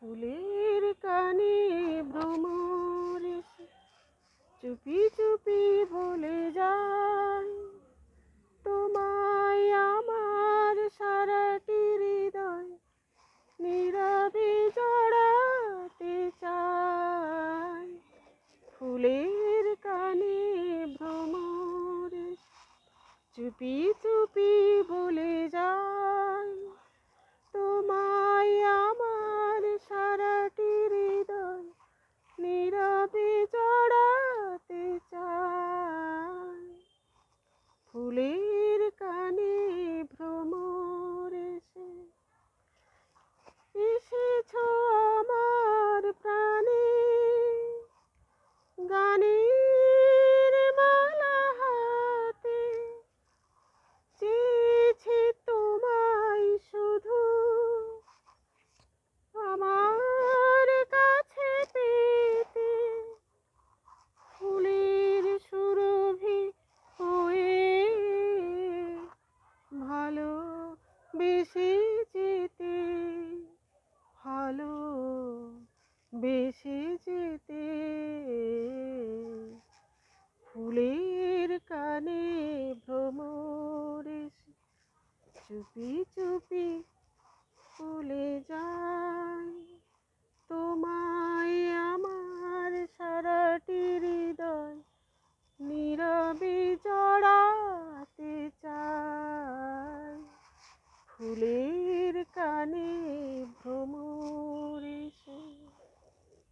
ফুলের কানে ভ্রমর এসে চুপি চুপি বলে যায়, তোমায় আমার সারাটি হৃদয় নীরবে জড়াতে চায়। ফুলের কানে ভ্রমর এসে চুপি চুপি বলে যায়, তোমায় আমার সারাটি হৃদয় নীরবে জড়াতে চায়। ফুলের কানে ভ্রমর এসে এসেছো আমার প্রাণে, গানের মালা হাতে চেয়েছি তোমায় শুধু আমার কাছে পেতে। ফুলের সুরভি হয়ে ভালো বেশি যেতে, ভালো বেশি যেতে। ফুলের কানে ভ্রমর এসে চুপি চুপি বলে যায়, তোমায় আমার সারাটি